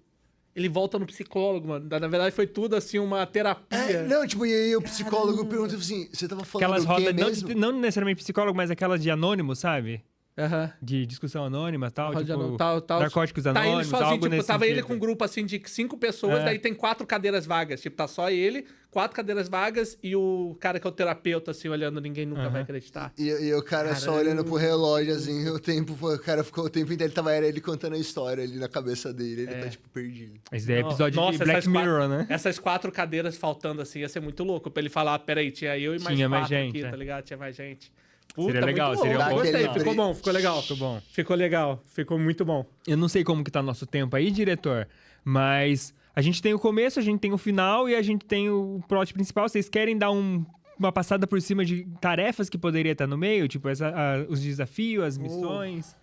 Ele volta no psicólogo, mano. Na verdade, foi tudo assim, uma terapia. Não, tipo, e aí o psicólogo pergunta assim, você tava falando Aquelas o quê rodas, mesmo? não necessariamente psicólogo, mas aquelas de anônimo, sabe? Aham. De discussão anônima e tal, tipo, Tal. narcóticos Tá ele anônimos, sozinho, algo tipo, nesse tava ele sentido. com um grupo assim de 5 pessoas, daí tem 4 cadeiras vagas. Tipo, tá só ele, 4 cadeiras vagas e o cara que é o terapeuta, assim, olhando, ninguém nunca vai acreditar. E o cara só olhando pro relógio, assim, o cara ficou o tempo inteiro, era ele contando a história ali na cabeça dele, ele tá, tipo, perdido. Esse daí é episódio Nossa, de Black essas Mirror, né? Essas 4 cadeiras faltando assim, ia ser muito louco. Pra ele falar, peraí, tinha eu e mais Tinha 4 mais gente, aqui, é. tá ligado? Tinha mais gente. Seria legal, muito seria louco. um bom Gostei, final. ficou bom, ficou legal. Ficou bom. Ficou legal, ficou muito bom. Eu não sei como que tá nosso tempo aí, diretor, mas a gente tem o começo, a gente tem o final e a gente tem o plot principal. Vocês querem dar uma passada por cima de tarefas que poderia estar no meio? Tipo, os desafios, as missões?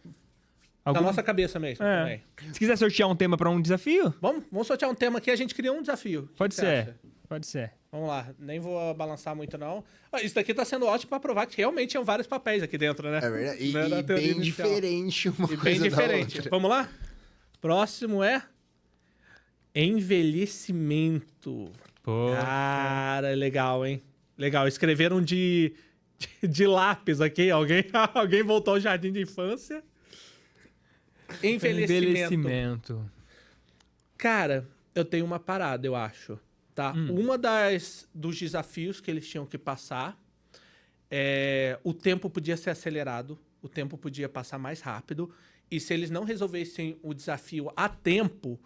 Na nossa cabeça mesmo. É. Também. Se quiser sortear um tema pra um desafio, Vamos sortear um tema aqui, a gente criou um desafio. O que pode você ser. acha? Pode ser. Vamos lá, nem vou balançar muito não. Isso daqui tá sendo ótimo pra provar que realmente tinham vários papéis aqui dentro, né? É verdade, e Não era a teoria bem inicial. diferente uma E coisa bem da diferente. outra. Vamos lá? Próximo é envelhecimento. Pô. Cara, legal, hein? Legal. Escreveram de lápis aqui. Alguém voltou ao jardim de infância. Envelhecimento. Cara, eu tenho uma parada, eu acho. Tá? Uma dos desafios que eles tinham que passar o tempo podia ser acelerado, o tempo podia passar mais rápido, e se eles não resolvessem o desafio a tempo,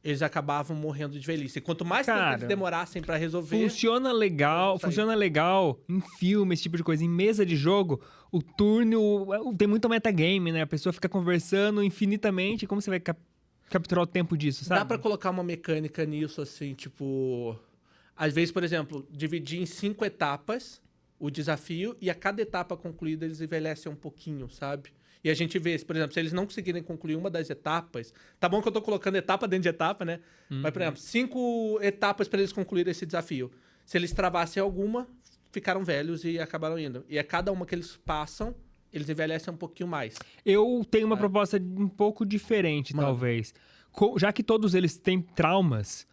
eles acabavam morrendo de velhice. Quanto mais tempo Cara, eles demorassem pra resolver... Funciona legal em filme, esse tipo de coisa. Em mesa de jogo, o turno tem muito metagame, né? A pessoa fica conversando infinitamente. Como você vai capturar o tempo disso, sabe? Dá pra colocar uma mecânica nisso, assim, tipo... Às vezes, por exemplo, dividir em 5 etapas o desafio e a cada etapa concluída eles envelhecem um pouquinho, sabe? E a gente vê, por exemplo, se eles não conseguirem concluir uma das etapas... Tá bom que eu tô colocando etapa dentro de etapa, né? Mas, por exemplo, 5 etapas pra eles concluírem esse desafio. Se eles travassem alguma, ficaram velhos e acabaram indo. E a cada uma que eles passam, eles envelhecem um pouquinho mais. Eu tenho uma proposta um pouco diferente, talvez. Já que todos eles têm traumas,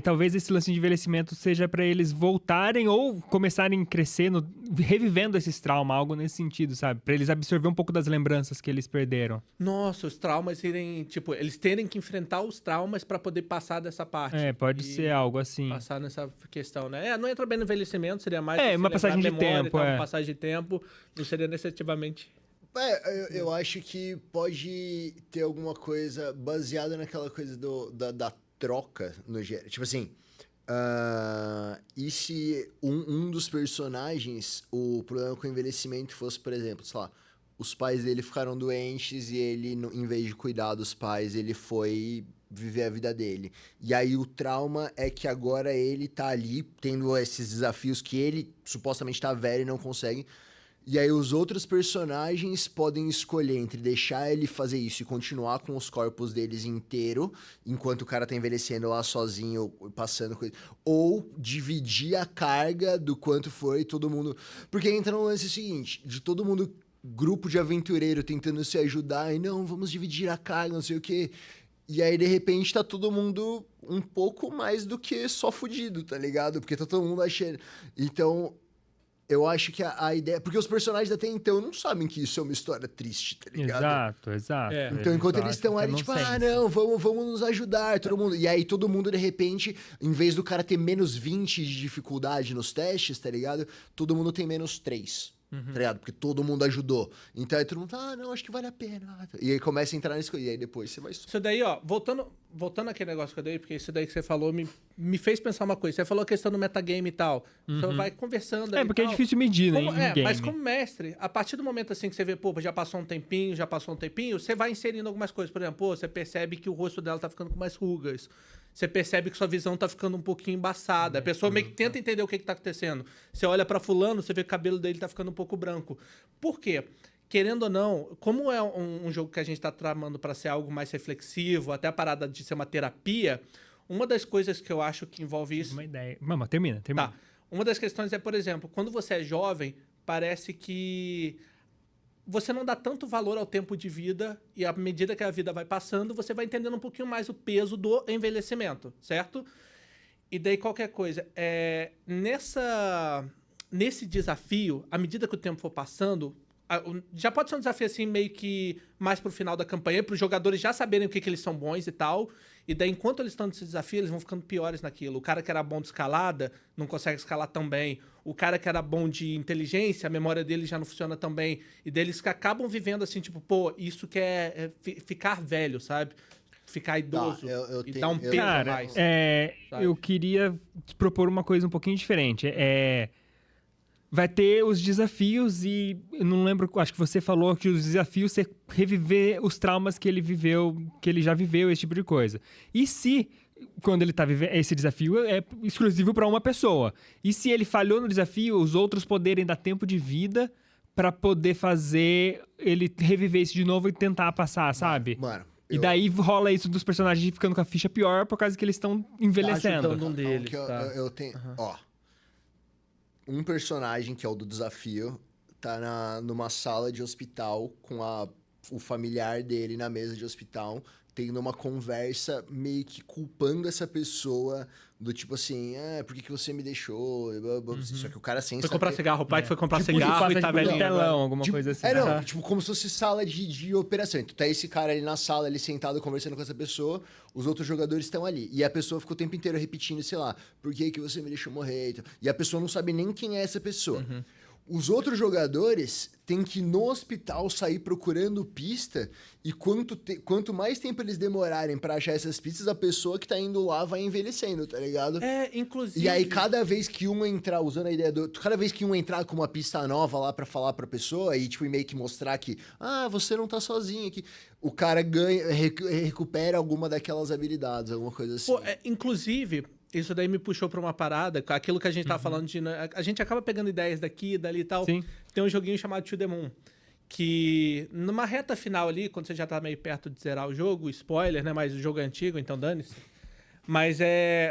talvez esse lance de envelhecimento seja para eles voltarem ou começarem crescendo, revivendo esses traumas, algo nesse sentido, sabe? Para eles absorver um pouco das lembranças que eles perderam. Nossa, os traumas irem... Tipo, eles terem que enfrentar os traumas pra poder passar dessa parte. Pode ser algo assim. Passar nessa questão, né? Não entra bem no envelhecimento, seria mais... uma lembrar passagem de memória e tempo, tal, uma passagem de tempo, não seria necessariamente... Eu acho que pode ter alguma coisa baseada naquela coisa da troca no geral. Tipo assim, e se um dos personagens, o problema com o envelhecimento fosse, por exemplo, sei lá, os pais dele ficaram doentes e ele, em vez de cuidar dos pais, ele foi viver a vida dele. E aí o trauma é que agora ele tá ali tendo esses desafios que ele supostamente tá velho e não consegue. E aí os outros personagens podem escolher entre deixar ele fazer isso e continuar com os corpos deles inteiro, enquanto o cara tá envelhecendo lá sozinho, passando coisa, ou dividir a carga do quanto foi todo mundo... Porque entra no lance seguinte, de todo mundo, grupo de aventureiro tentando se ajudar, e não, vamos dividir a carga, não sei o quê. E aí, de repente, tá todo mundo um pouco mais do que só fudido, tá ligado? Porque tá todo mundo achando... Então... Eu acho que a ideia... Porque os personagens até então não sabem que isso é uma história triste, tá ligado? Exato. Então, enquanto eles estão ali, tipo, não, vamos nos ajudar, todo mundo... E aí, todo mundo, de repente, em vez do cara ter menos 20 de dificuldade nos testes, tá ligado? Todo mundo tem menos 3. tá ligado? Porque todo mundo ajudou. Então aí todo mundo, não, acho que vale a pena. E aí começa a entrar nisso, e aí depois você vai... Isso daí, ó, voltando aquele negócio que eu dei, porque isso daí que você falou me fez pensar uma coisa. Você falou a questão do metagame e tal. Você vai conversando aí porque e é tal. difícil medir, né, em game. Mas como mestre, a partir do momento assim que você vê, pô, já passou um tempinho, você vai inserindo algumas coisas. Por exemplo, pô, você percebe que o rosto dela tá ficando com mais rugas. Você percebe que sua visão tá ficando um pouquinho embaçada. A pessoa meio que tenta entender o que tá acontecendo. Você olha pra fulano, você vê que o cabelo dele tá ficando um pouco branco. Por quê? Querendo ou não, como é um jogo que a gente tá tramando pra ser algo mais reflexivo, até a parada de ser uma terapia, uma das coisas que eu acho que envolve isso... Uma ideia. Mama, termina. Tá. Uma das questões é, por exemplo, quando você é jovem, parece que você não dá tanto valor ao tempo de vida e à medida que a vida vai passando, você vai entendendo um pouquinho mais o peso do envelhecimento, certo? E daí qualquer coisa, nesse desafio, à medida que o tempo for passando, já pode ser um desafio assim meio que mais pro final da campanha, para os jogadores já saberem o que eles são bons e tal. E daí, enquanto eles estão nesse desafio, eles vão ficando piores naquilo. O cara que era bom de escalada não consegue escalar tão bem. O cara que era bom de inteligência, a memória dele já não funciona tão bem. E daí eles acabam vivendo assim, tipo, pô, isso que é ficar velho, sabe? Ficar idoso. E dar um peso a mais. Eu queria te propor uma coisa um pouquinho diferente. Vai ter os desafios e eu não lembro, acho que você falou que os desafios é reviver os traumas que ele viveu, que ele já viveu, esse tipo de coisa. E se, quando ele tá vivendo, esse desafio é exclusivo para uma pessoa. E se ele falhou no desafio, os outros poderem dar tempo de vida para poder fazer ele reviver isso de novo e tentar passar, sabe? Mano... E daí rola isso dos personagens ficando com a ficha pior por causa que eles estão envelhecendo. Ajudando um deles, eu tenho... Ó... Um personagem, que é o do desafio, tá numa sala de hospital com o familiar dele na mesa de hospital, tendo uma conversa meio que culpando essa pessoa do tipo assim, por que você me deixou? Só que o cara sem Foi comprar cigarro, o pai que foi comprar Tipo, cigarro e tá velhinho. telão, alguma coisa assim. Tipo, como se fosse sala de operação. Então tá esse cara ali na sala, ali sentado, conversando com essa pessoa, os outros jogadores estão ali. E a pessoa ficou o tempo inteiro repetindo, sei lá, por que você me deixou morrer? E a pessoa não sabe nem quem é essa pessoa. Os outros jogadores têm que ir no hospital sair procurando pista e quanto mais tempo eles demorarem pra achar essas pistas, a pessoa que tá indo lá vai envelhecendo, tá ligado? Inclusive... E aí cada vez que um entrar, usando a ideia cada vez que um entrar com uma pista nova lá pra falar pra pessoa e tipo meio que mostrar que, você não tá sozinho aqui, o cara recupera alguma daquelas habilidades, alguma coisa assim. Pô, inclusive... Isso daí me puxou pra uma parada, aquilo que a gente tava falando de... A gente acaba pegando ideias daqui, dali e tal. Sim. Tem um joguinho chamado To The Moon, que numa reta final ali, quando você já tá meio perto de zerar o jogo, spoiler, né? Mas o jogo é antigo, então dane-se. Mas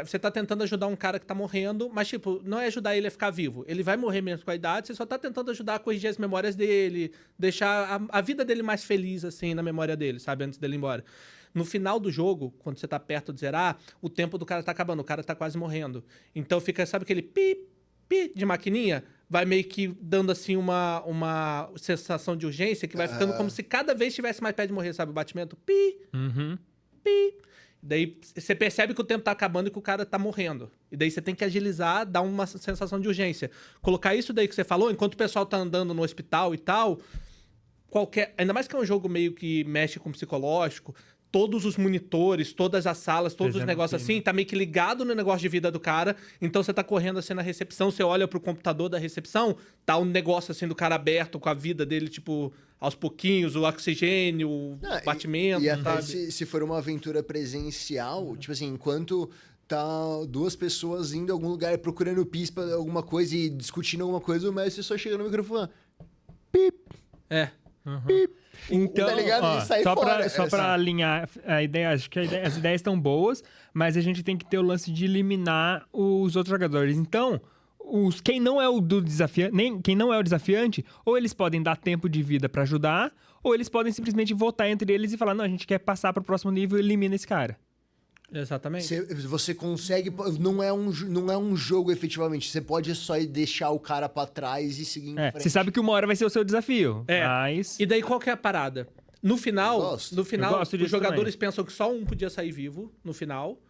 você tá tentando ajudar um cara que tá morrendo, mas tipo, não é ajudar ele a ficar vivo. Ele vai morrer mesmo com a idade, você só tá tentando ajudar a corrigir as memórias dele, deixar a vida dele mais feliz, assim, na memória dele, sabe? Antes dele ir embora. No final do jogo, quando você tá perto de zerar, o tempo do cara tá acabando, o cara tá quase morrendo. Então fica, sabe aquele pi de maquininha? Vai meio que dando assim uma sensação de urgência que vai ficando como se cada vez estivesse mais perto de morrer, sabe? O batimento pi. Daí você percebe que o tempo tá acabando e que o cara tá morrendo. E daí você tem que agilizar, dar uma sensação de urgência. Colocar isso daí que você falou, enquanto o pessoal tá andando no hospital e tal, ainda mais que é um jogo meio que mexe com o psicológico, todos os monitores, todas as salas, todos os negócios assim, tá meio que ligado no negócio de vida do cara. Então você tá correndo assim na recepção, você olha pro computador da recepção, tá um negócio assim do cara aberto com a vida dele, tipo, aos pouquinhos, o oxigênio, o batimento, e até sabe? se for uma aventura presencial, tipo assim, enquanto tá duas pessoas indo a algum lugar procurando pista, alguma coisa e discutindo alguma coisa, o mestre só chega no microfone e fala, pip, pip. Então, tá ligado? Só pra alinhar a ideia, acho que as ideias estão boas, mas a gente tem que ter o lance de eliminar os outros jogadores. Então, quem não é o quem não é o desafiante, ou eles podem dar tempo de vida pra ajudar, ou eles podem simplesmente votar entre eles e falar, não, a gente quer passar pro próximo nível e elimina esse cara. Exatamente. Você consegue... Não é um jogo, efetivamente. Você pode só deixar o cara pra trás e seguir em frente. Você sabe que uma hora vai ser o seu desafio. Mas... E daí qual que é a parada? No final, os jogadores também pensam que só um podia sair vivo no final.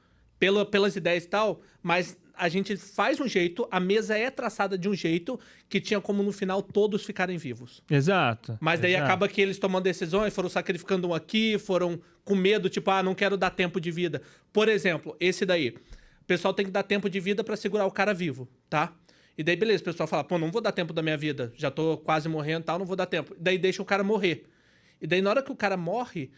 pelas ideias e tal, mas a gente faz um jeito, a mesa é traçada de um jeito que tinha como no final todos ficarem vivos. Exato. Mas daí exato. acaba que eles tomando decisões, foram sacrificando um aqui, foram com medo, tipo, não quero dar tempo de vida. Por exemplo, esse daí. O pessoal tem que dar tempo de vida pra segurar o cara vivo, tá? E daí, beleza, o pessoal fala, pô, não vou dar tempo da minha vida, já tô quase morrendo e tal, não vou dar tempo. Daí deixa o cara morrer. E daí, na hora que o cara morre,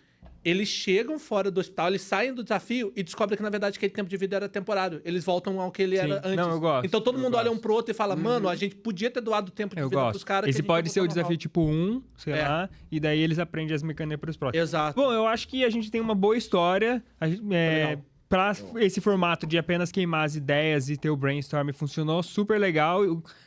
eles chegam fora do hospital, eles saem do desafio e descobrem que, na verdade, aquele tempo de vida era temporário. Eles voltam ao que ele era antes. Não, eu gosto. Então todo mundo olha um gosto. pro outro e fala, mano, a gente podia ter doado tempo de Eu vida gosto. pros caras. Esse pode ser o desafio tipo 1, sei É. lá, e daí eles aprendem as mecânicas pros próximos. Exato. Bom, eu acho que a gente tem uma boa história. Legal. Pra esse formato de apenas queimar as ideias e ter o brainstorm funcionou super legal.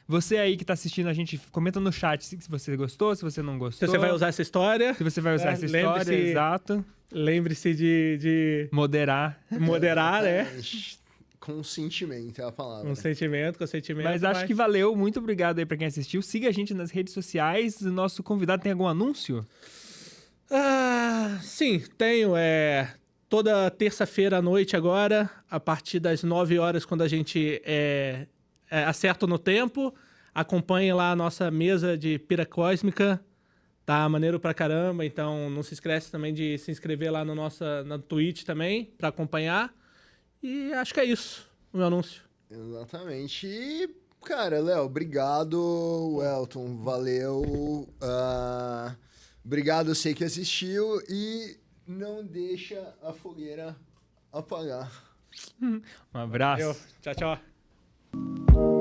Você aí que tá assistindo a gente, comenta no chat se você gostou, se você não gostou. Se você vai usar essa história, Se você vai usar essa lembre-se- história, exato. lembre-se de Moderar. moderar, né? Exatamente. Consentimento é a palavra. Consentimento. Mas acho que valeu. Muito obrigado aí pra quem assistiu. Siga a gente nas redes sociais. O nosso convidado tem algum anúncio? Sim, tenho. Toda terça-feira à noite agora, a partir das 9 horas, quando a gente acerta no tempo, acompanhe lá a nossa mesa de Pira Cósmica. Tá maneiro pra caramba, então não se esquece também de se inscrever lá na Twitch também, pra acompanhar. E acho que é isso, o meu anúncio. Exatamente. E, cara, Léo, obrigado. Elton, valeu. Obrigado você que assistiu e não deixa a fogueira apagar. Um abraço. Tchau, tchau.